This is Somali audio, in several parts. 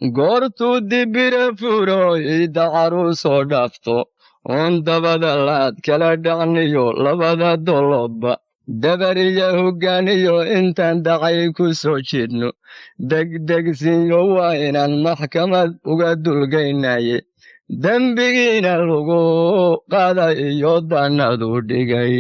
goortuu dibire furo ida carusoo dhaafto oon dabada laad kala dhacniyo labada dolobba dabariya hoggaaniyo intaan dacay ku soo jidhno degdegsiinyo waa inaan maxkamad uga dulgaynaye dembigiina lagu qaada iyo dannadu dhigay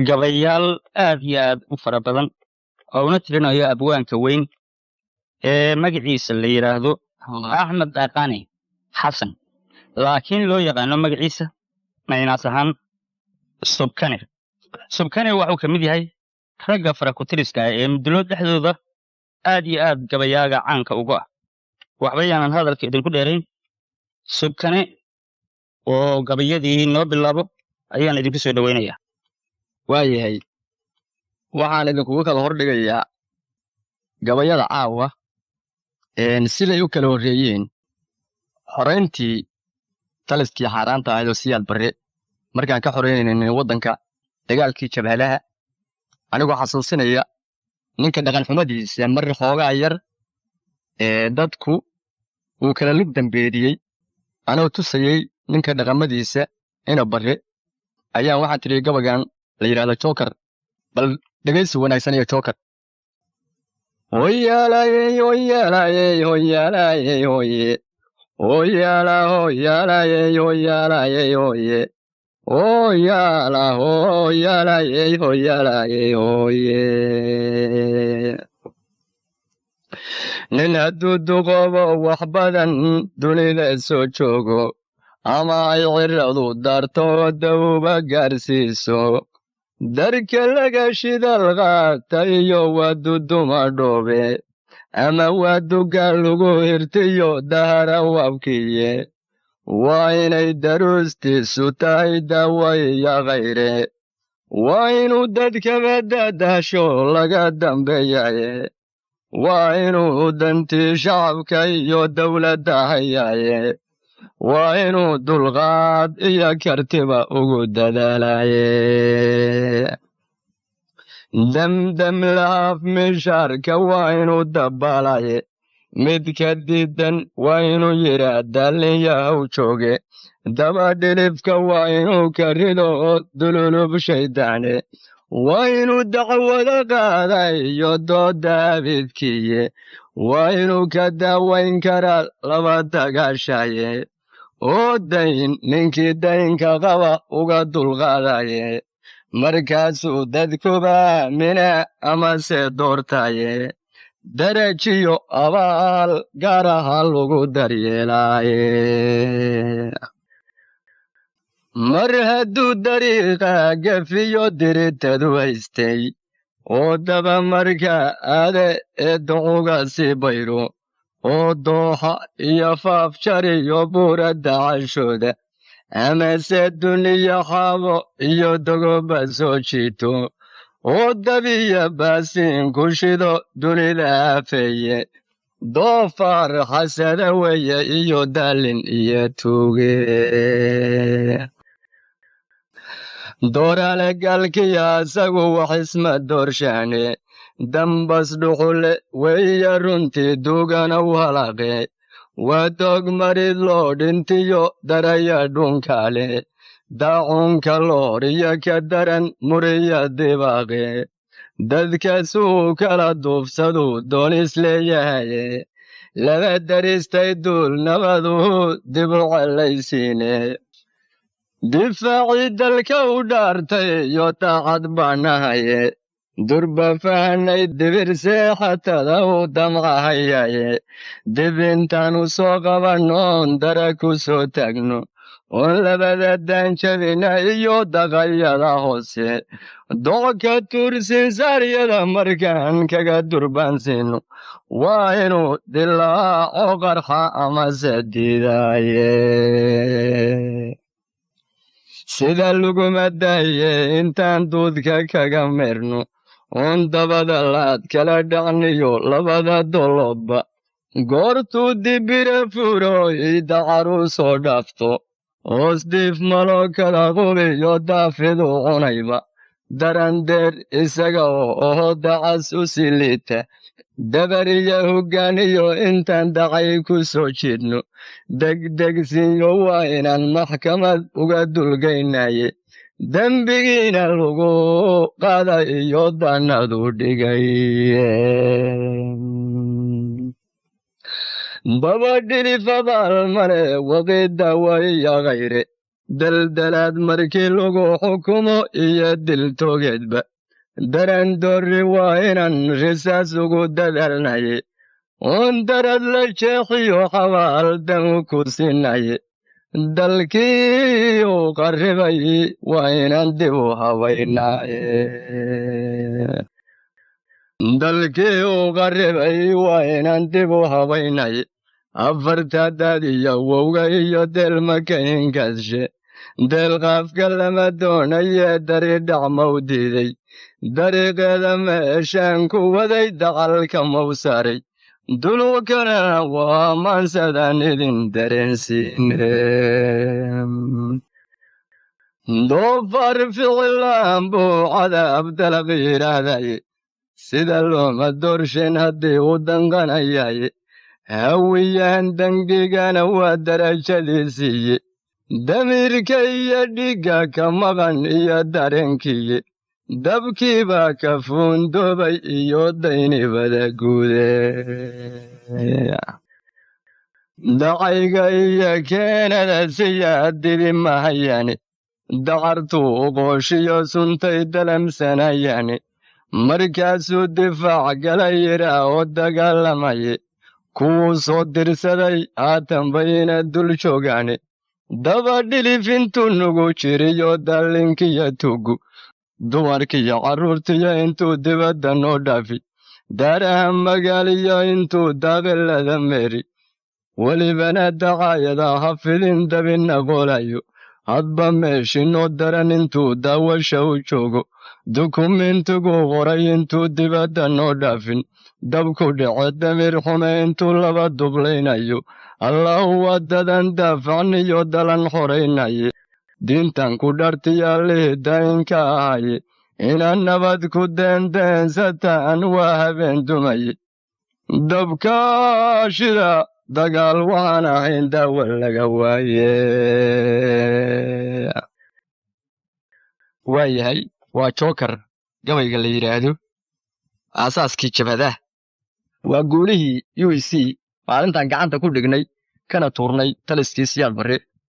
gabayaal aad iyo aad u fara badan oo una tirinayo abwaanka weyn ee magaciisa la yidhaahdo axmed aqani xasan laakiin loo yaqaano magaciisa maynaas ahaan subkane wuxuu ka mid yahay ragga farakutiriska ee mudulood dhexdooda aad iyo aad gabayaaga caanka uga ah waxba yaanan hadalka idinku dheerayn subkane oo gabayadii noo bilaabo ayaan idinku soo dhowaynayaa waayahay waxaan idinkugu kala hordhigayaa gabayada caawa siday u kala horreeyeen xorayntii taliskii xaaraanta ahayd oo siyaad barre markaan ka xoraynaynin waddanka dagaalkii jabhalaha anigoo xasuusinaya ninka dhaqanxumadiisa mar xoogaa yar dadku uu kala lug dambeediyey anoo tusayey ninka dhaqamadiisa ina barre ayaan waxaan tiri gabagan la yidhahdo joker bal dhegaysi wanaagsan iyo joker hoyaalayey hoyaalayey hoyaalayey hoye hoyaala hoyaalayey hoyaalayey hoye hoyaala hoyaalayey hoyaalayey hoye nin hadduu duqoobo wax badan dunida soo joogo ama ay ciradu daarto dawba gaarsiiso darka laga shidal qaata iyo waa duduma dhoobe ama waa dugaan lagu hirtiyo dahara wabkiye waa inay daruustiisu tahay daawaya khayre waa inuu dadkaba daadaasho laga dambeeyaye waa inuu dantii shacabka iyo dawladda hayaye waa inuu dulqaad iyo kartiba ugu dadaalaye demdem lahaaf mishaarka waa inuu dabbaalaye midka diidan waa inuu yidhaa daalinyahaw jooge dabadhilifka waa inuu ka rido dululub shayddaane waa inuu dacwada qaada iyo dooda abidkiye waa inuu ka daawayn karaa laba dagaashaye oo dayn ninkii daynka qaba uga dulqaadaye markaasuu dadkuba aamina amase doortaye darajiyo abaal gaar ahaan lagu daryeelaaye mar hadduu dariiqa gafiyo diritadu haystay oo daba marka aade ee ducuga sii bayro oo dooxa iyo faaf jariyo buuradda cashooda amase duniya xaabo iyo dogoba soo jiito oo dabiya baasiin ku shido dunida afeeye doofaar xasada weye iyo daalin iyo tuuge doorale galkiya asagu wax isma doorshaane dambas dhuxule weya runtii duugana u halaqe waa doog marid loo dhintiyo daraya dhunkale daacunka looriyo ka daran muriya dibaaqe dadkaasuu kala duufsaduu doonis leeyahaye laba daristay duul nabaduhu dib u celaysiine difaacii dalka u dhaartay iyo daacad baanahaye durba fahanay dibir seexatada u damqahayaye dib intaanu soo qabannoon dara ku soo taagno oon labada daanjabina iyo daqayada hoose doqka tuursinsaaryada markaan kaga durbaansiino waa inuu dilaaco qarxa amase diidaaye sida laguma daaye intaan duudka kaga meerno oon dabada laad kala dhacniyo labada doloodba goortuu dibire furo iida caruu soo dhaafto hoos dhiif malo kala qubiyo daafidu cunayba darandeer isaga oo dacas u sii liita dabariya hoggaaniyo intaan dacay ku soo jiedno degdegsiinyo waa inaan maxkamad uga dulgaynaye dembigiina lagu qaada iyo dannadu dhigay babadhilifadaal male waqidda waiya khayre daldalaad markii lagu xukumo iyo dil togeedba darandoorri waa inaan risaas ugu dadaalnaye oon darad la jeexiyo xabaal damu ku siinaye dalkii uu qarribay waa inaan dib u habaynaaye dalkii uu qarribay waa inaan dib u habaynaye afarta daadiya wowga iyo deelmakainkaashe deelqaafka lama doonaye daridhac mau diiday dariiqeeda meeshaan ku waday dacalka mau saaray duluukanana waa maansadaan idin dareensiine doofaar ficilaan buu cadaab dalaq yidhaahdaye sida looma doorshin haddii u danqanayaye hawiyaan dembigana waa darajadiisiiye damiirka iyo dhigga ka maqan iyo dareenkiiye dabkiibaa ka fuundoobay iyo daynibada guude dacayga iyo keenada siyaa dibi mahayaane dacartuu uqooshiyo suntay dalamsanayaane markaasuu difaac gala yidhaa oo dagaalamaye kuwuu soo dirsaday haatan bayna dul joogaane daba dhilif intuu nugu jiriyo dallinkiyo tugu dumarkiyo carruurtiyo intuu dibadda noo dhaafi daaraha magaaliyo intuu daaqilada meeri welibana dacaayada ha fidin dabinna qolayo hadba meeshi noo daran intuu daawasha u joogo dukumentigu qoray intuu dibadda noo dhaafin dabku dhace damir xume intuu laba dublaynayo allahu wadadan daafacniyo dalan xoraynaye diintan ku dhartiyaalihii daa'inka ahaye inaan nabad ku deendeensataan waa habeen dumaye dabkaashida dagaal waxaan ahayn daawa laga waaye waayahay waa jookar gabayga la yidhaahdo aasaaskii jabhadaha waa guulihii u e c maalintaan gacanta ku dhignay kana tuurnay taliskii siyaad barre